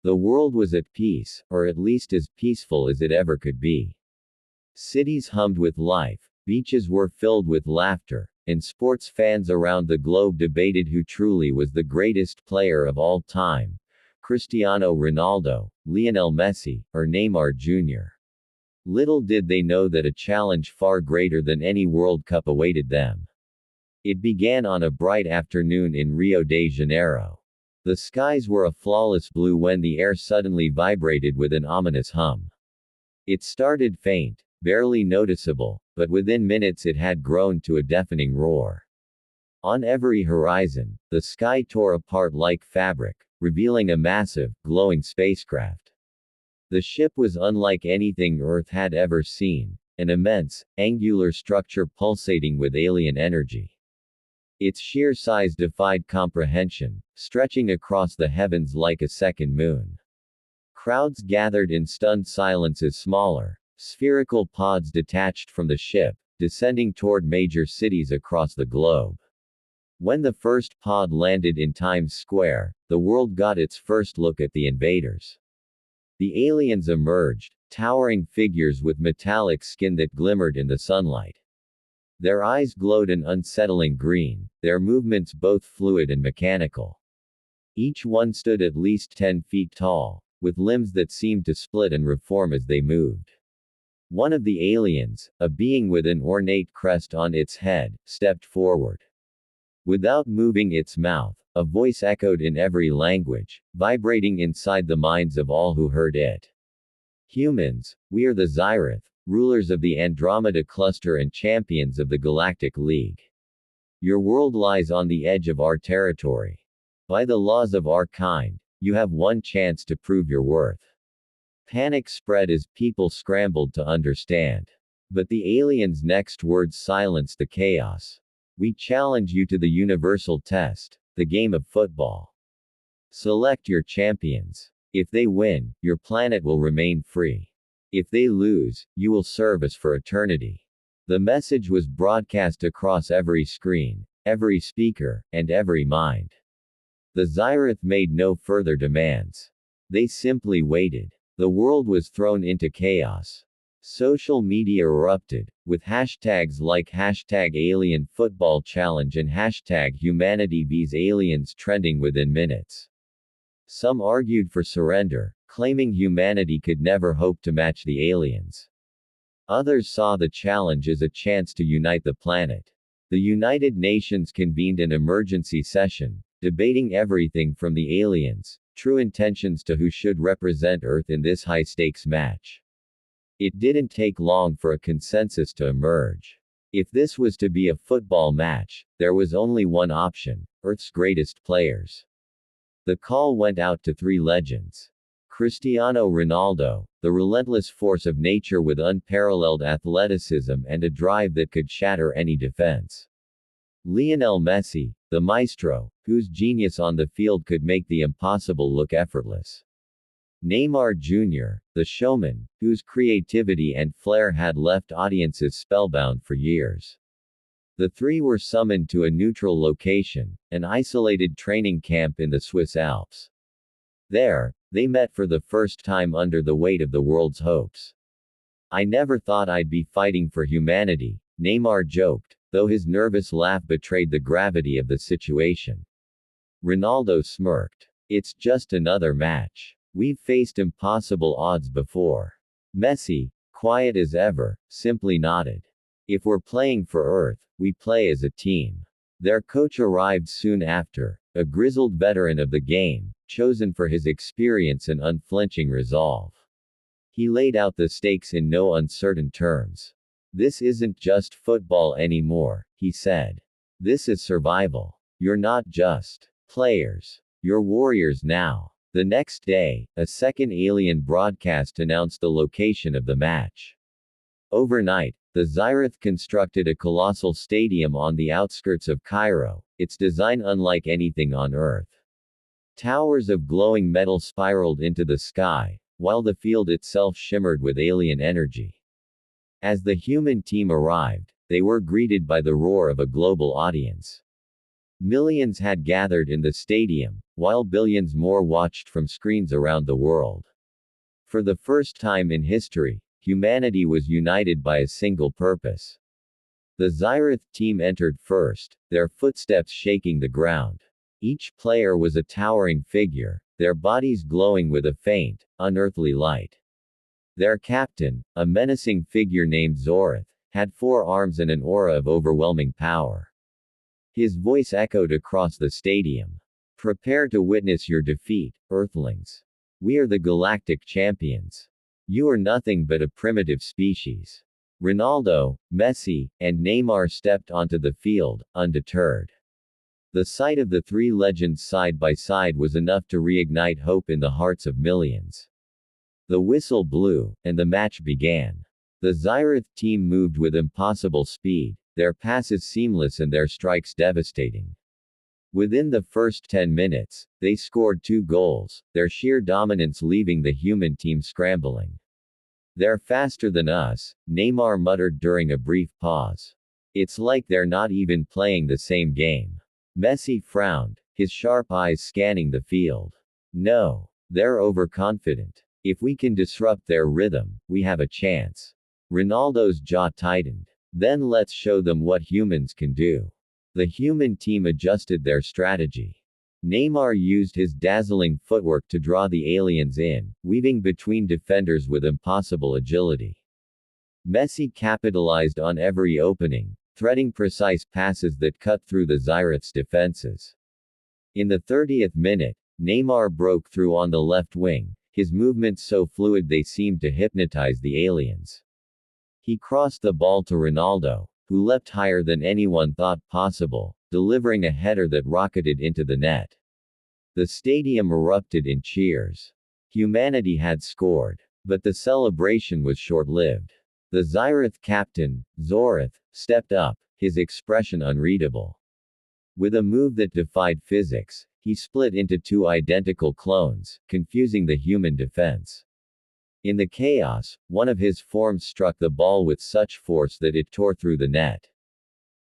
The world was at peace, or at least as peaceful as it ever could be. Cities hummed with life, beaches were filled with laughter, and sports fans around the globe debated who truly was the greatest player of all time: Cristiano Ronaldo, Lionel Messi, or Neymar Jr. Little did they know that a challenge far greater than any World Cup awaited them. It began on a bright afternoon in Rio de Janeiro. The skies were a flawless blue when the air suddenly vibrated with an ominous hum. It started faint, barely noticeable, but within minutes it had grown to a deafening roar. On every horizon, the sky tore apart like fabric, revealing a massive, glowing spacecraft. The ship was unlike anything Earth had ever seen, an immense, angular structure pulsating with alien energy. Its sheer size defied comprehension, stretching across the heavens like a second moon. Crowds gathered in stunned silence as smaller, spherical pods detached from the ship, descending toward major cities across the globe. When the first pod landed in Times Square, the world got its first look at the invaders. The aliens emerged, towering figures with metallic skin that glimmered in the sunlight. Their eyes glowed an unsettling green, their movements both fluid and mechanical. Each one stood at least 10 feet tall, with limbs that seemed to split and reform as they moved. One of the aliens, a being with an ornate crest on its head, stepped forward. Without moving its mouth, a voice echoed in every language, vibrating inside the minds of all who heard it. Humans, we are the Zyrath, rulers of the Andromeda Cluster and champions of the Galactic League. Your world lies on the edge of our territory. By the laws of our kind, you have one chance to prove your worth. Panic spread as people scrambled to understand. But the aliens' next words silenced the chaos. We challenge you to the universal test, the game of football. Select your champions. If they win, your planet will remain free. If they lose, you will serve us for eternity. The message was broadcast across every screen, every speaker, and every mind. The Zyrath made no further demands. They simply waited. The world was thrown into chaos. Social media erupted, with hashtags like #AlienFootballChallenge and #HumanityVsAliens trending within minutes. Some argued for surrender, claiming humanity could never hope to match the aliens. Others saw the challenge as a chance to unite the planet. The United Nations convened an emergency session, debating everything from the aliens' true intentions to who should represent Earth in this high-stakes match. It didn't take long for a consensus to emerge. If this was to be a football match, there was only one option: Earth's greatest players. The call went out to three legends. Cristiano Ronaldo, the relentless force of nature with unparalleled athleticism and a drive that could shatter any defense. Lionel Messi, the maestro, whose genius on the field could make the impossible look effortless. Neymar Jr., the showman, whose creativity and flair had left audiences spellbound for years. The three were summoned to a neutral location, an isolated training camp in the Swiss Alps. There, they met for the first time under the weight of the world's hopes. "I never thought I'd be fighting for humanity," Neymar joked, though his nervous laugh betrayed the gravity of the situation. Ronaldo smirked. "It's just another match. We've faced impossible odds before." Messi, quiet as ever, simply nodded. "If we're playing for Earth, we play as a team." Their coach arrived soon after, a grizzled veteran of the game, chosen for his experience and unflinching resolve. He laid out the stakes in no uncertain terms. "This isn't just football anymore," he said. "This is survival. You're not just players. You're warriors now." The next day, a second Alien broadcast announced the location of the match. Overnight, the Zyrath constructed a colossal stadium on the outskirts of Cairo, its design unlike anything on Earth. Towers of glowing metal spiraled into the sky, while the field itself shimmered with alien energy. As the human team arrived, they were greeted by the roar of a global audience. Millions had gathered in the stadium, while billions more watched from screens around the world. For the first time in history, humanity was united by a single purpose. The Xyrath team entered first, their footsteps shaking the ground. Each player was a towering figure, their bodies glowing with a faint, unearthly light. Their captain, a menacing figure named Zorath, had 4 arms and an aura of overwhelming power. His voice echoed across the stadium. Prepare to witness your defeat, Earthlings. We are the Galactic Champions. You are nothing but a primitive species. Ronaldo, Messi, and Neymar stepped onto the field, undeterred. The sight of the 3 legends side by side was enough to reignite hope in the hearts of millions. The whistle blew, and the match began. The Xyrath team moved with impossible speed, their passes seamless and their strikes devastating. Within the first 10 minutes, they scored 2 goals, their sheer dominance leaving the human team scrambling. They're faster than us, Neymar muttered during a brief pause. It's like they're not even playing the same game. Messi frowned, his sharp eyes scanning the field. No. They're overconfident. If we can disrupt their rhythm, we have a chance. Ronaldo's jaw tightened. Then let's show them what humans can do. The human team adjusted their strategy. Neymar used his dazzling footwork to draw the aliens in, weaving between defenders with impossible agility. Messi capitalized on every opening, threading precise passes that cut through the Xyrath's defenses. In the 30th minute, Neymar broke through on the left wing, his movements so fluid they seemed to hypnotize the aliens. He crossed the ball to Ronaldo, who leapt higher than anyone thought possible, delivering a header that rocketed into the net. The stadium erupted in cheers. Humanity had scored. But the celebration was short-lived. The Xyrath captain, Zorath, stepped up, his expression unreadable. With a move that defied physics, he split into 2 identical clones, confusing the human defense. In the chaos, one of his forms struck the ball with such force that it tore through the net.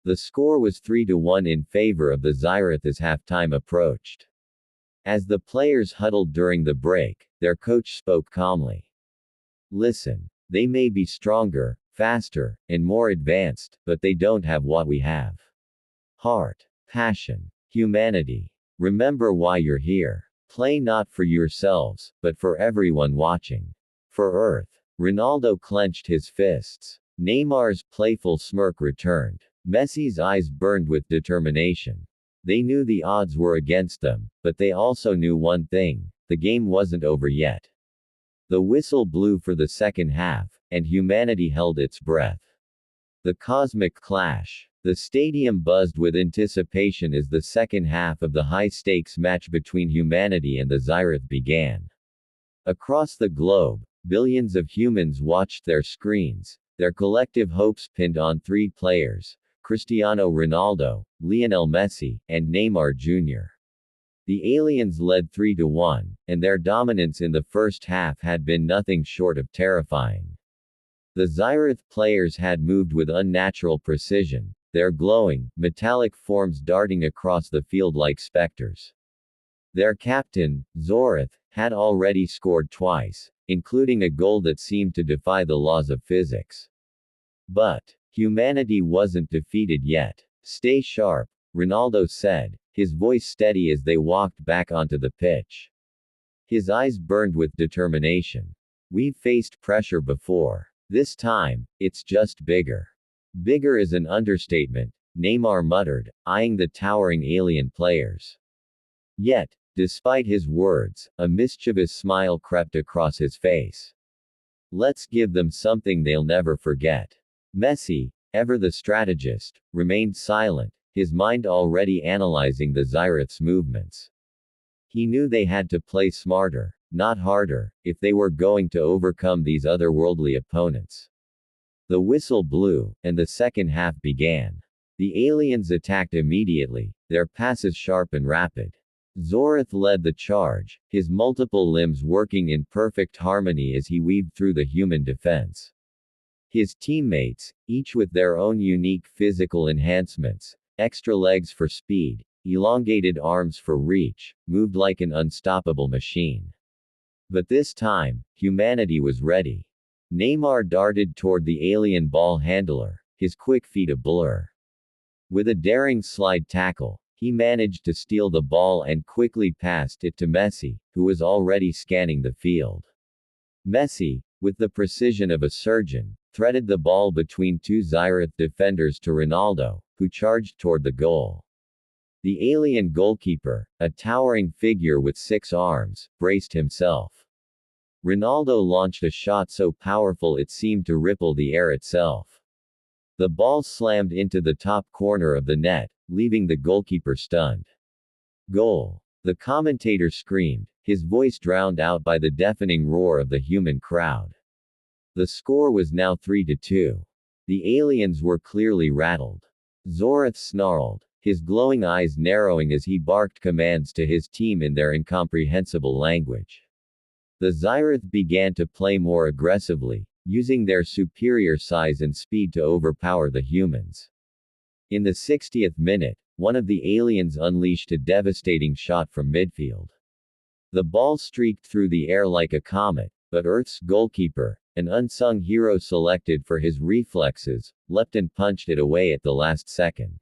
The score was 3-1 in favor of the Xyrath as halftime approached. As the players huddled during the break, their coach spoke calmly. Listen. They may be stronger, faster, and more advanced, but they don't have what we have. Heart, passion, humanity. Remember why you're here. Play not for yourselves, but for everyone watching. For Earth. Ronaldo clenched his fists. Neymar's playful smirk returned. Messi's eyes burned with determination. They knew the odds were against them, but they also knew one thing: the game wasn't over yet. The whistle blew for the second half, and humanity held its breath. The cosmic clash. The stadium buzzed with anticipation as the second half of the high-stakes match between humanity and the Xyrath began. Across the globe, billions of humans watched their screens, their collective hopes pinned on 3 players: Cristiano Ronaldo, Lionel Messi, and Neymar Jr. The aliens led 3-1, and their dominance in the first half had been nothing short of terrifying. The Xyrath players had moved with unnatural precision, their glowing, metallic forms darting across the field like specters. Their captain, Zorath, had already scored twice, including a goal that seemed to defy the laws of physics. But humanity wasn't defeated yet. Stay sharp, Ronaldo said, his voice steady as they walked back onto the pitch. His eyes burned with determination. We've faced pressure before. This time, it's just bigger. Bigger is an understatement, Neymar muttered, eyeing the towering alien players. Yet, despite his words, a mischievous smile crept across his face. Let's give them something they'll never forget. Messi, ever the strategist, remained silent, his mind already analyzing the Xyrath's movements. He knew they had to play smarter, not harder, if they were going to overcome these otherworldly opponents. The whistle blew, and the second half began. The aliens attacked immediately, their passes sharp and rapid. Zorath led the charge, his multiple limbs working in perfect harmony as he weaved through the human defense. His teammates, each with their own unique physical enhancements, extra legs for speed, elongated arms for reach, moved like an unstoppable machine. But this time, humanity was ready. Neymar darted toward the alien ball handler, his quick feet a blur. With a daring slide tackle, he managed to steal the ball and quickly passed it to Messi, who was already scanning the field. Messi, with the precision of a surgeon, threaded the ball between two Zyrath defenders to Ronaldo, who charged toward the goal. The alien goalkeeper, a towering figure with 6 arms, braced himself. Ronaldo launched a shot so powerful it seemed to ripple the air itself. The ball slammed into the top corner of the net, leaving the goalkeeper stunned. Goal! The commentator screamed, his voice drowned out by the deafening roar of the human crowd. The score was now 3-2. The aliens were clearly rattled. Zorath snarled, his glowing eyes narrowing as he barked commands to his team in their incomprehensible language. The Zyrath began to play more aggressively, using their superior size and speed to overpower the humans. In the 60th minute, one of the aliens unleashed a devastating shot from midfield. The ball streaked through the air like a comet, but Earth's goalkeeper, an unsung hero selected for his reflexes, leapt and punched it away at the last second.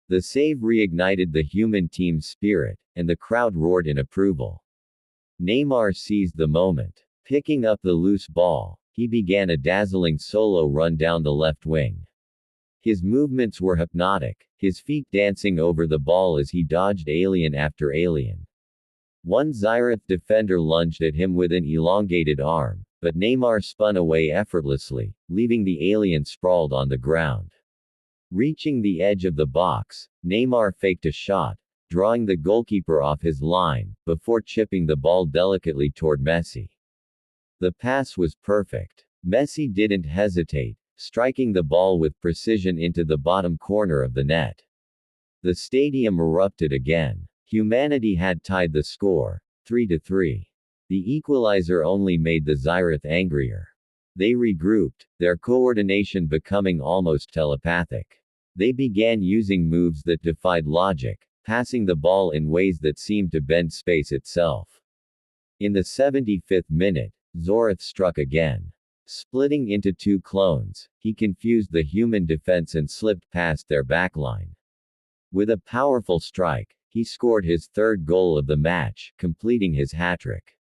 The save reignited the human team's spirit, and the crowd roared in approval. Neymar seized the moment. Picking up the loose ball, he began a dazzling solo run down the left wing. His movements were hypnotic, his feet dancing over the ball as he dodged alien after alien. One Zyrath defender lunged at him with an elongated arm, but Neymar spun away effortlessly, leaving the alien sprawled on the ground. Reaching the edge of the box, Neymar faked a shot, drawing the goalkeeper off his line, before chipping the ball delicately toward Messi. The pass was perfect. Messi didn't hesitate, striking the ball with precision into the bottom corner of the net. The stadium erupted again. Humanity had tied the score, 3-3. The equalizer only made the Zyrath angrier. They regrouped, their coordination becoming almost telepathic. They began using moves that defied logic, passing the ball in ways that seemed to bend space itself. In the 75th minute, Zorath struck again. Splitting into 2 clones, he confused the human defense and slipped past their backline. With a powerful strike, he scored his 3rd goal of the match, completing his hat-trick.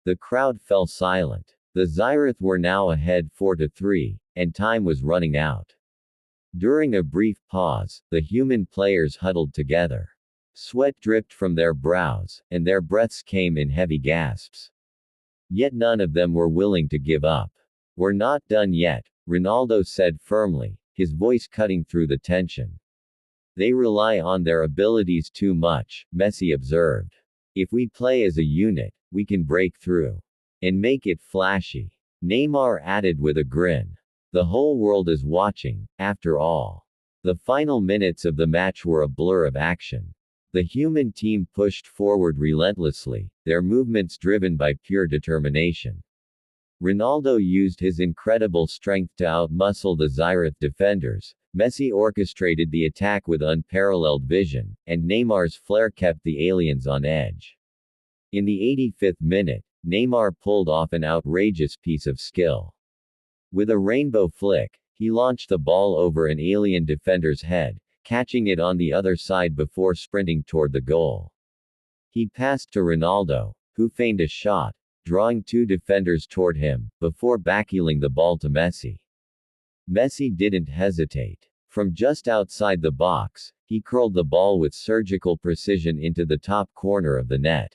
The crowd fell silent. The Zyrath were now ahead 4-3, and time was running out. During a brief pause, the human players huddled together. Sweat dripped from their brows, and their breaths came in heavy gasps. Yet none of them were willing to give up. "We're not done yet," Ronaldo said firmly, his voice cutting through the tension. "They rely on their abilities too much," Messi observed. "If we play as a unit, we can break through. And make it flashy." Neymar added with a grin. "The whole world is watching, after all." The final minutes of the match were a blur of action. The human team pushed forward relentlessly, their movements driven by pure determination. Ronaldo used his incredible strength to outmuscle the Zyrath defenders, Messi orchestrated the attack with unparalleled vision, and Neymar's flair kept the aliens on edge. In the 85th minute, Neymar pulled off an outrageous piece of skill. With a rainbow flick, he launched the ball over an alien defender's head, catching it on the other side before sprinting toward the goal. He passed to Ronaldo, who feigned a shot, drawing 2 defenders toward him, before backheeling the ball to Messi. Messi didn't hesitate. From just outside the box, he curled the ball with surgical precision into the top corner of the net.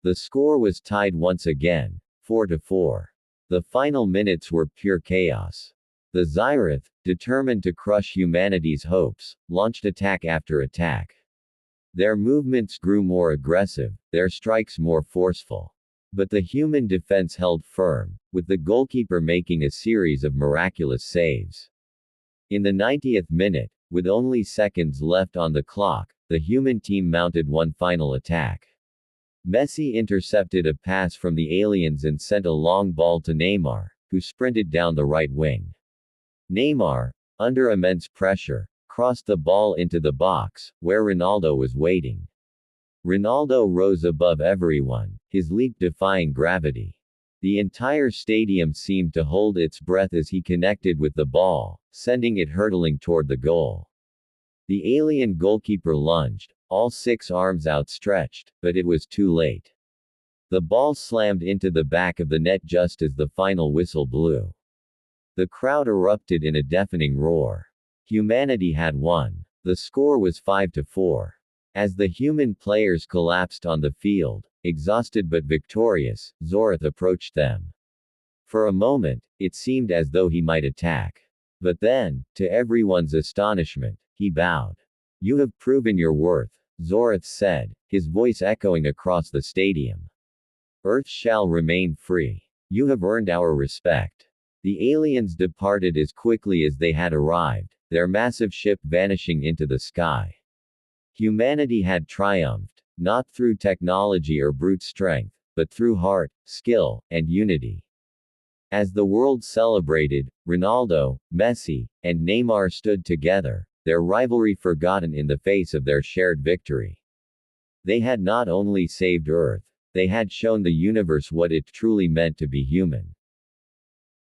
The score was tied once again, 4-4. The final minutes were pure chaos. The Zyrath, determined to crush humanity's hopes, launched attack after attack. Their movements grew more aggressive, their strikes more forceful. But the human defense held firm, with the goalkeeper making a series of miraculous saves. In the 90th minute, with only seconds left on the clock, the human team mounted one final attack. Messi intercepted a pass from the aliens and sent a long ball to Neymar, who sprinted down the right wing. Neymar, under immense pressure, crossed the ball into the box, where Ronaldo was waiting. Ronaldo rose above everyone, his leap defying gravity. The entire stadium seemed to hold its breath as he connected with the ball, sending it hurtling toward the goal. The alien goalkeeper lunged, all 6 arms outstretched, but it was too late. The ball slammed into the back of the net just as the final whistle blew. The crowd erupted in a deafening roar. Humanity had won. The score was 5-4. As the human players collapsed on the field, exhausted but victorious, Zorath approached them. For a moment, it seemed as though he might attack. But then, to everyone's astonishment, he bowed. "You have proven your worth," Zorath said, his voice echoing across the stadium. "Earth shall remain free. You have earned our respect." The aliens departed as quickly as they had arrived, their massive ship vanishing into the sky. Humanity had triumphed, not through technology or brute strength, but through heart, skill, and unity. As the world celebrated, Ronaldo, Messi, and Neymar stood together, their rivalry forgotten in the face of their shared victory. They had not only saved Earth, they had shown the universe what it truly meant to be human.